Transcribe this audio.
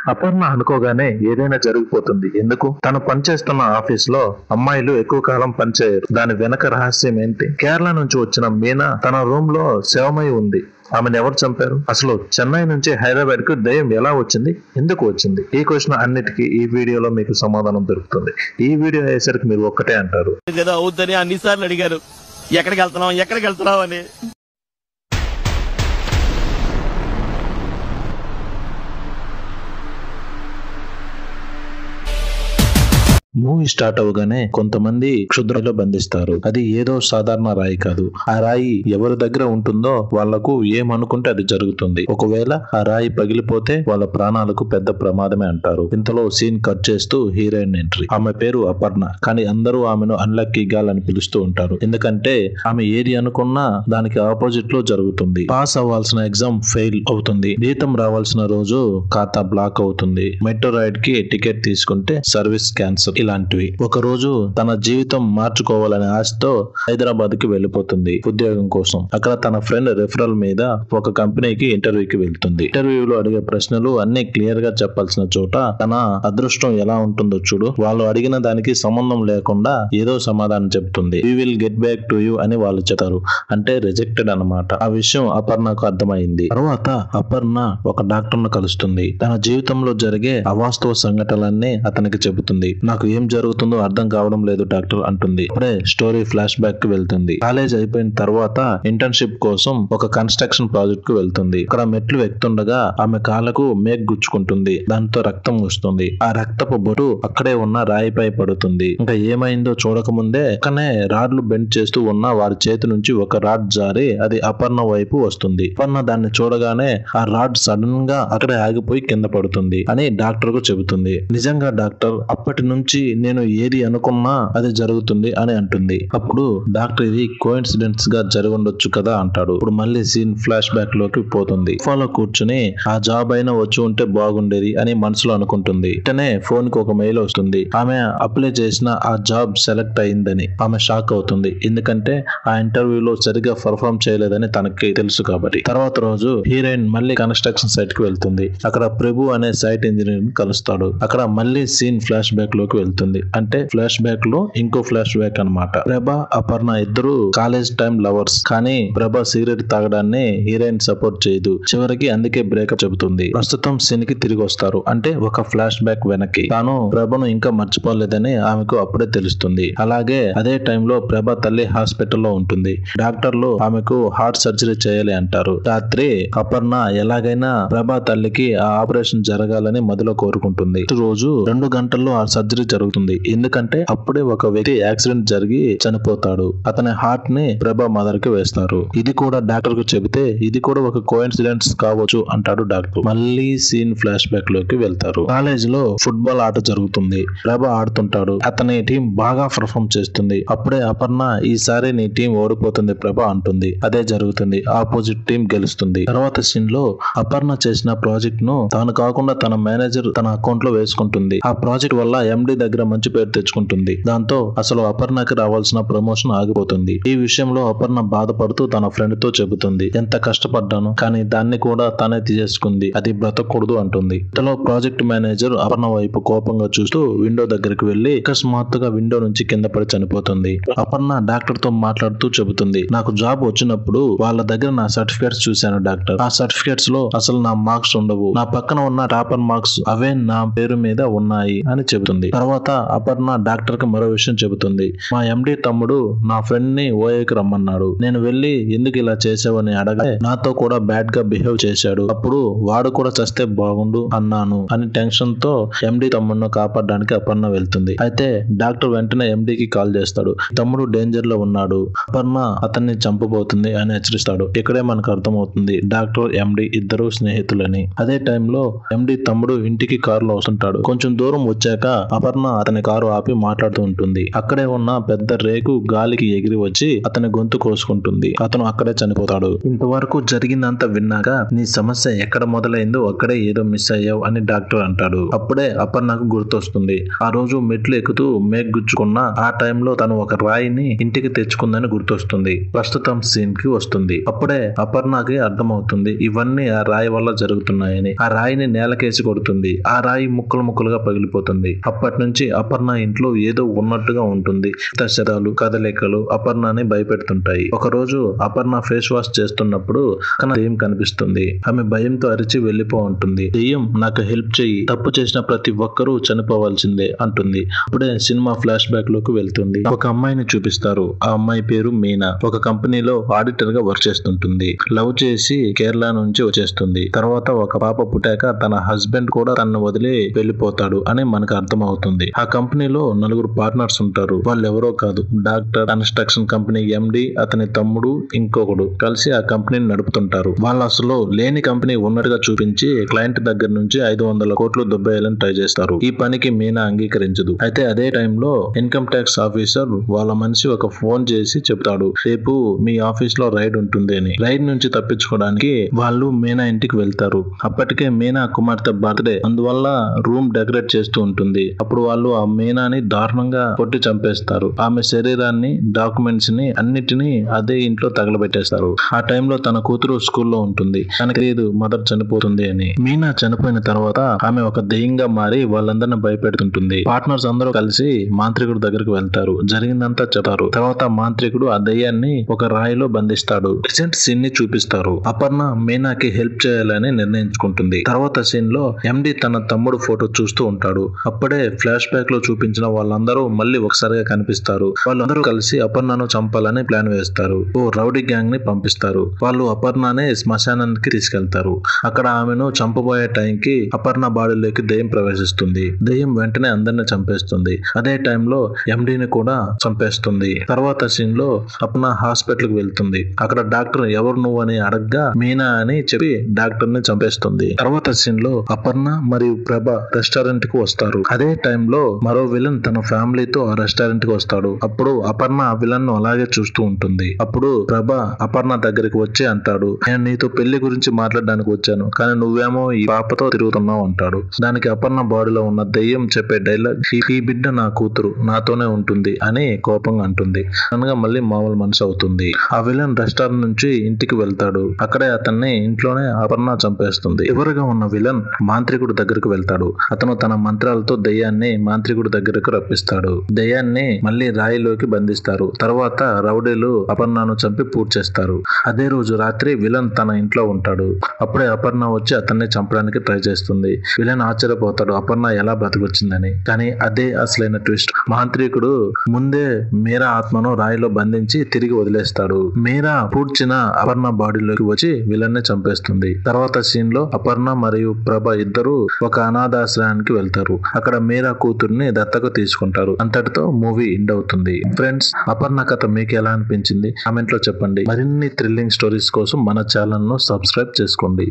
అపర్ణ అనుకోగానే ఏదైనా జరిగిపోతుంది. ఎందుకు? తను పనిచేస్తున్న ఆఫీస్ లో అమ్మాయిలు ఎక్కువ కాలం పనిచేయరు. దాని వెనక రహస్యం ఏంటి? కేరళ నుంచి వచ్చిన మీనా తన రూమ్ లో శవమై ఉంది. ఆమెను ఎవరు చంపారు? అసలు చెన్నై నుంచి హైదరాబాద్ కు దయ్యం ఎలా వచ్చింది? ఎందుకు వచ్చింది? ఈ క్వశ్చన్ అన్నిటికీ ఈ వీడియోలో మీకు సమాధానం దొరుకుతుంది. ఈ వీడియో అయ్యేసరికి మీరు ఒక్కటే అంటారు, అవుద్దని అన్నిసార్లు అడిగారు, ఎక్కడికి వెళ్తున్నావు అని. మూవీ స్టార్ట్ అవగానే కొంతమంది క్షుద్రలో బంధిస్తారు. అది ఏదో సాధారణ రాయి కాదు. ఆ రాయి ఎవరి దగ్గర ఉంటుందో వాళ్లకు ఏమనుకుంటే అది జరుగుతుంది. ఒకవేళ ఆ రాయి పగిలిపోతే వాళ్ళ ప్రాణాలకు పెద్ద ప్రమాదమే అంటారు. ఇంతలో సీన్ కట్ చేస్తూ హీరోయిన్ ఎంట్రీ. ఆమె పేరు అపర్ణ. కానీ అందరూ ఆమెను అన్లక్కీ గర్ల్ అని పిలుస్తూ ఉంటారు. ఎందుకంటే ఆమె ఏది అనుకున్నా దానికి ఆపోజిట్ లో జరుగుతుంది. పాస్ అవ్వాల్సిన ఎగ్జామ్ ఫెయిల్ అవుతుంది. జీతం రావాల్సిన రోజు ఖాతా బ్లాక్ అవుతుంది. మెట్రో రైడ్ కి టికెట్ తీసుకుంటే సర్వీస్ క్యాన్సిల్. ఇలాంటివి. ఒక రోజు తన జీవితం మార్చుకోవాలనే ఆశతో హైదరాబాద్ కి వెళ్లిపోతుంది ఉద్యోగం కోసం. అక్కడ తన ఫ్రెండ్ రెఫరల్ మీద ఒక కంపెనీకి ఇంటర్వ్యూకి వెళ్తుంది. ఇంటర్వ్యూలో అడిగే ప్రశ్నలు అన్ని క్లియర్ గా చెప్పాల్సిన చోట తన అదృష్టం ఎలా ఉంటుందో చూడు. వాళ్ళు అడిగిన దానికి సంబంధం లేకుండా ఏదో సమాధానం చెప్తుంది. We will get back to you అని వాళ్ళు చెప్తారు. అంటే రిజెక్టెడ్ అన్నమాట. ఆ విషయం అపర్ణకు అర్థమైంది. తర్వాత అపర్ణ ఒక డాక్టర్ ను కలుస్తుంది. తన జీవితంలో జరిగే అవాస్తవ సంఘటనలన్నీ అతనికి చెబుతుంది. నాకు ఏం జరుగుతుందో అర్థం కావడం లేదు డాక్టర్ అంటుంది. అప్పుడే స్టోరీ ఫ్లాష్ బ్యాక్ కి వెళ్తుంది. కాలేజ్ అయిపోయిన తర్వాత ఇంటర్న్షిప్ కోసం ఒక కన్స్ట్రక్షన్ ప్రాజెక్ట్ కు వెళ్తుంది. అక్కడ మెట్లు ఎక్కుతుండగా ఆమె కాళ్ళకు మేక్ గుచ్చుకుంటుంది. దాంతో రక్తం వస్తుంది. ఆ రక్తపు బొట్టు అక్కడే ఉన్న రాయిపై పడుతుంది. ఇంకా ఏమైందో చూడకముందే పక్కనే రాడ్లు బెండ్ చేస్తూ ఉన్న వారి చేతి నుంచి ఒక రాడ్ జారి అది అపర్ణ వైపు వస్తుంది. అపర్ణ దాన్ని చూడగానే ఆ రాడ్ సడన్ గా అక్కడే ఆగిపోయి కింద పడుతుంది అని డాక్టర్ కు చెబుతుంది. నిజంగా డాక్టర్, అప్పటి నుంచి నేను ఏది అనుకున్నా అది జరుగుతుంది అని అంటుంది. అప్పుడు డాక్టర్ ఇది కోఇన్సిడెన్స్ గా జరగొండొచ్చు కదా అంటాడు. ఇప్పుడు మళ్ళీ సీన్ ఫ్లాష్ బ్యాక్ లోకి పోతుంది. సోఫాలో కూర్చుని ఆ జాబ్ అయినా వచ్చి ఉంటే బాగుండేది అని మనసులో అనుకుంటుంది. వెంటనే ఫోన్ కి ఒక మెయిల్ వస్తుంది. ఆమె అప్లై చేసిన ఆ జాబ్ సెలెక్ట్ అయిందని. ఆమె షాక్ అవుతుంది. ఎందుకంటే ఆ ఇంటర్వ్యూలో సరిగా పర్ఫార్మ్ చేయలేదని తనకి తెలుసు కాబట్టి. తర్వాత రోజు హీరోయిన్ మళ్ళీ కన్స్ట్రక్షన్ సైట్ కి వెళ్తుంది. అక్కడ ప్రభు అనే సైట్ ఇంజనీర్ కలుస్తాడు. అక్కడ మళ్ళీ సీన్ ఫ్లాష్ బ్యాక్ లోకి వెళ్తుంది. అంటే ఫ్లాష్ బ్యాక్ లో ఇంకో ఫ్లాష్ బ్యాక్ అన్నమాట. ప్రభ అపర్ణ ఇద్దరు కాలేజ్ టైం లవర్స్. కానీ ప్రభ సిగరెట్ తాగడాన్ని హీరోయిన్ సపోర్ట్ చేయదు. చివరికి అందుకే బ్రేకప్ చెబుతుంది. ప్రస్తుతం సీన్ కి తిరిగి వస్తారు. అంటే ఒక ఫ్లాష్ బ్యాక్ వెనక్కి. తాను ప్రభను ఇంకా మర్చిపోలేదని ఆమెకు అప్పుడే తెలుస్తుంది. అలాగే అదే టైంలో ప్రభ తల్లి హాస్పిటల్లో ఉంటుంది. డాక్టర్లు ఆమెకు హార్ట్ సర్జరీ చేయాలి అంటారు. రాత్రి అపర్ణ ఎలాగైనా ప్రభ తల్లికి ఆ ఆపరేషన్ జరగాలని మొదలు కోరుకుంటుంది. రోజు 2 గంటల్లో ఆ సర్జరీ జరుగుతుంది. ఎందుకంటే అప్పుడే ఒక వ్యక్తి యాక్సిడెంట్ జరిగి చనిపోతాడు. అతని హార్ట్ ని ప్రభా మదర్ కి వేస్తారు. ఇది కూడా డాక్టర్ కు చెబితే ఇది కూడా ఒక కోఇన్సిడెన్స్ కావచ్చు అంటాడు డాక్టర్. మళ్ళీ సీన్ ఫ్లాష్ బ్యాక్ లోకి వెళ్తారు. కాలేజ్ లో ఫుట్బాల్ ఆట జరుగుతుంది. ప్రభా ఆడుతుంటాడు. అతని టీం బాగా పర్ఫార్మ్ చేస్తుంది. అప్పుడే అపర్ణ ఈసారి నీ టీం ఓడిపోతుంది ప్రభా అంటుంది. అదే జరుగుతుంది. ఆపోజిట్ టీం గెలుస్తుంది. తర్వాత సీన్ లో అపర్ణ చేసిన ప్రాజెక్ట్ ను తాను కాకుండా తన మేనేజర్ తన అకౌంట్ లో వేసుకుంటుంది. ఆ ప్రాజెక్ట్ వల్ల ఎండి దగ్గర మంచి పేరు తెచ్చుకుంటుంది. దాంతో అసలు అపర్ణకి రావాల్సిన ప్రమోషన్ ఆగిపోతుంది. ఈ విషయంలో అపర్ణ బాధపడుతూ తన ఫ్రెండ్ తో చెబుతుంది. ఎంత కష్టపడ్డాను, కానీ దాన్ని కూడా తనే తీసేసుకుంది. అది బ్రతకూడదు అంటుంది. ఇంతలో ప్రాజెక్ట్ మేనేజర్ అపర్ణ వైపు కోపంగా చూస్తూ విండో దగ్గరికి వెళ్లి అకస్మాత్తుగా విండో నుంచి కింద పడి చనిపోతుంది. అపర్ణ డాక్టర్ తో మాట్లాడుతూ చెబుతుంది, నాకు జాబ్ వచ్చినప్పుడు వాళ్ళ దగ్గర నా సర్టిఫికేట్స్ చూశాను డాక్టర్. ఆ సర్టిఫికేట్స్ లో అసలు నా మార్క్స్ ఉండవు. నా పక్కన ఉన్న టాపర్ మార్క్స్ అవే నా పేరు మీద ఉన్నాయి అని చెబుతుంది. తర్వాత అపర్ణ డాక్టర్ కి మరో విషయం చెబుతుంది. మా ఎండి తమ్ముడు నా ఫ్రెండ్ ని ఓఏకి రమ్మన్నాడు. నేను వెళ్లి ఎందుకు ఇలా చేసావని అడగలే, నాతో కూడా బ్యాడ్ గా బిహేవ్ చేశాడు. అప్పుడు వాడు కూడా చస్తే బాగుండు అన్నాను అని టెన్షన్ తో ఎండి తమ్ముడును కాపాడడానికి అపర్ణ వెళ్తుంది. అయితే డాక్టర్ వెంటనే ఎండికి కాల్ చేస్తాడు. తమ్ముడు డేంజర్ లో ఉన్నాడు, అపర్ణ అతన్ని చంపబోతుంది అని హెచ్చరిస్తాడు. ఇక్కడే మనకు అర్థమవుతుంది డాక్టర్ ఎండి ఇద్దరు స్నేహితులని. అదే టైంలో ఎండి తమ్ముడు ఇంటికి కారులో వస్తుంటాడు. కొంచెం దూరం వచ్చాక అపర్ణ అతని కారు ఆపి మాట్లాడుతూ ఉంటుంది. అక్కడే ఉన్న పెద్ద రేకు గాలికి ఎగిరి వచ్చి అతని గొంతు కోసుకుంటుంది. అతను అక్కడే చనిపోతాడు. ఇంతవరకు జరిగిందంతా విన్నాక నీ సమస్య ఎక్కడ మొదలైందో అక్కడే ఏదో మిస్ అయ్యావు అని డాక్టర్ అంటాడు. అప్పుడే అపర్ణకు గుర్తొస్తుంది. ఆ రోజు మెట్లు ఎక్కుతూ మేఘ్ గుచ్చుకున్న ఆ టైంలో తను ఒక రాయిని ఇంటికి తెచ్చుకుందని గుర్తొస్తుంది. ప్రస్తుతం సీన్ కి వస్తుంది. అప్పుడే అపర్ణకి అర్థమవుతుంది ఇవన్నీ ఆ రాయి వల్ల జరుగుతున్నాయని. ఆ రాయిని నేలకేసి కొడుతుంది. ఆ రాయి ముక్కలు ముక్కలుగా పగిలిపోతుంది. అప్పటి నుంచి అపర్ణ ఇంట్లో ఏదో ఉన్నట్టుగా ఉంటుంది. శరాలు కదలికలు అపర్ణని భయపెడుతుంటాయి. ఒక రోజు అపర్ణ ఫేస్ వాష్ చేస్తున్నప్పుడు పక్కన దెయ్యం కనిపిస్తుంది. ఆమె భయంతో అరిచి వెళ్లిపో ఉంటుంది. దెయ్యం నాకు హెల్ప్ చెయ్యి, తప్పు చేసిన ప్రతి ఒక్కరూ చనిపోవాల్సిందే అంటుంది. అప్పుడే సినిమా ఫ్లాష్ బ్యాక్ లోకి వెళ్తుంది. ఒక అమ్మాయిని చూపిస్తారు. ఆ అమ్మాయి పేరు మీనా. ఒక కంపెనీలో ఆడిటర్ గా వర్క్ చేస్తుంటుంది. లవ్ చేసి కేరళ నుంచి వచ్చేస్తుంది. తర్వాత ఒక పాప పుట్టాక తన హస్బెండ్ కూడా తనను వదిలి వెళ్లిపోతాడు అని మనకు అర్థం అవుతుంది. ఆ కంపెనీలో 4 పార్ట్నర్స్ ఉంటారు. వాళ్ళు ఎవరో కాదు, డాక్టర్, కన్స్ట్రక్షన్ కంపెనీ ఎండి, అతని తమ్ముడు, ఇంకొకడు కలిసి ఆ కంపెనీని నడుపుతుంటారు. వాళ్ళు అసలు లేని కంపెనీ ఉన్నట్టుగా చూపించి క్లయింట్ దగ్గర నుంచి 500 కోట్లు దొబ్బేయాలని ట్రై చేస్తారు. ఈ పనికి మీనా అంగీకరించదు. అయితే అదే టైంలో ఇన్కమ్ ట్యాక్స్ ఆఫీసర్ వాళ్ళ మనిషి ఒక ఫోన్ చేసి చెప్తాడు, రేపు మీ ఆఫీస్ లో రైడ్ ఉంటుంది అని. రైడ్ నుంచి తప్పించుకోవడానికి వాళ్ళు మీనా ఇంటికి వెళ్తారు. అప్పటికే మీనా కుమార్తె బర్త్డే, అందువల్ల రూమ్ డెకరేట్ చేస్తూ ఉంటుంది. అప్పుడు వాళ్ళు ఆ మీనాని దారుణంగా కొట్టి చంపేస్తారు. ఆమె శరీరాన్ని, డాక్యుమెంట్స్ ని అన్నిటినీ అదే ఇంట్లో తగలబెట్టేస్తారు. ఆ టైంలో తన కూతురు స్కూల్లో ఉంటుంది. తనకి తెలియదు మదర్ చనిపోతుంది అని. మీనా చనిపోయిన తర్వాత ఆమె ఒక దెయ్యంగా మారి వాళ్ళందరినీ భయపెడుతుంటుంది. పార్ట్నర్స్ అందరూ కలిసి మాంత్రికుడు దగ్గరికి వెళ్తారు. జరిగిందంతా చెప్తారు. తర్వాత మాంత్రికుడు ఆ దెయ్యాన్ని ఒక రాయిలో బంధిస్తాడు. రీసెంట్ సీన్ ని చూపిస్తారు. అపర్ణ మీనాకి హెల్ప్ చేయాలని నిర్ణయించుకుంటుంది. తర్వాత సీన్ లో ఎండి తన తమ్ముడు ఫోటో చూస్తూ ఉంటాడు. అప్పుడే ఫ్లాష్ బ్యాక్ లో చూపించిన వాళ్ళందరూ మళ్ళీ ఒకసారిగా కనిపిస్తారు. వాళ్ళందరూ కలిసి అపర్ణను చంపాలని ప్లాన్ వేస్తారు. ఓ రౌడీ గ్యాంగ్ ని పంపిస్తారు. వాళ్ళు అపర్ణనే శ్మశానానికి తీసుకెళ్తారు. అక్కడ ఆమెను చంపబోయే టైంకి అపర్ణ బాడీలోకి దెయ్యం ప్రవేశిస్తుంది. దెయ్యం వెంటనే అందరిని చంపేస్తుంది. అదే టైంలో ఎండిని కూడా చంపేస్తుంది. తర్వాత సీన్ లో అపర్ణ హాస్పిటల్ కి వెళ్తుంది. అక్కడ డాక్టర్ ఎవరు నువ్వు అని అడగ్గా మీనా అని చెప్పి డాక్టర్ ని చంపేస్తుంది. తర్వాత సీన్ లో అపర్ణ మరియు ప్రభ రెస్టారెంట్ కు వస్తారు. అదే టైంలో మరో విలన్ తన ఫ్యామిలీతో ఆ రెస్టారెంట్ కి వస్తాడు. అప్పుడు అపర్ణ ఆ విలన్ ను అలాగే చూస్తూ ఉంటుంది. అప్పుడు ప్రభ అపర్ణ దగ్గరికి వచ్చి అంటాడు, నేను నీతో పెళ్లి గురించి మాట్లాడడానికి వచ్చాను, కానీ నువ్వేమో ఈ పాపతో తిరుగుతున్నావు అంటాడు. దానికి అపర్ణ బాడీలో ఉన్న దెయ్యం చెప్పే డైలాగ్, ఈ బిడ్డ నా కూతురు, నాతోనే ఉంటుంది అని కోపంగా అంటుంది. అనగా మళ్ళీ మామూలు మనసు అవుతుంది. ఆ విలన్ రెస్టారెంట్ నుంచి ఇంటికి వెళ్తాడు. అక్కడే అతన్ని ఇంట్లోనే అపర్ణ చంపేస్తుంది. ఎవరుగా ఉన్న విలన్ మాంత్రికుడు దగ్గరకు వెళ్తాడు. అతను తన మంత్రాలతో దెయ్యాన్ని మాంత్రికుడు దగ్గరకు రప్పిస్తాడు. దెయ్యాన్ని మళ్ళీ రాయిలోకి బంధిస్తారు. తర్వాత రౌడీలు అపర్ణను చంపి పూర్తి చేస్తారు. అదే రోజు రాత్రి విలన్ తన ఇంట్లో ఉంటాడు. అప్పుడే అపర్ణ వచ్చి అతన్ని చంపడానికి ట్రై చేస్తుంది. విలన్ ఆశ్చర్యపోతాడు అపర్ణ ఎలా బ్రతికొచ్చిందని. కానీ అదే అసలైన ట్విస్ట్. మాంత్రికుడు ముందే మీరా ఆత్మను రాయిలో బంధించి తిరిగి వదిలేస్తాడు. మీరా పూడ్చిన అపర్ణ బాడీలోకి వచ్చి విలన్ ని చంపేస్తుంది. తర్వాత సీన్ లో అపర్ణ మరియు ప్రభ ఇద్దరు ఒక అనాథాశ్రయానికి వెళ్తారు. అక్కడ మీరా కూతుర్ని దత్తకు తీసుకుంటారు. అంతటితో మూవీ ఎండ్ అవుతుంది. ఫ్రెండ్స్, అపర్ణ కథ మీకు ఎలా అనిపించింది కామెంట్ లో చెప్పండి. మరిన్ని థ్రిల్లింగ్ స్టోరీస్ కోసం మన ఛానల్ ను సబ్స్క్రైబ్ చేసుకోండి.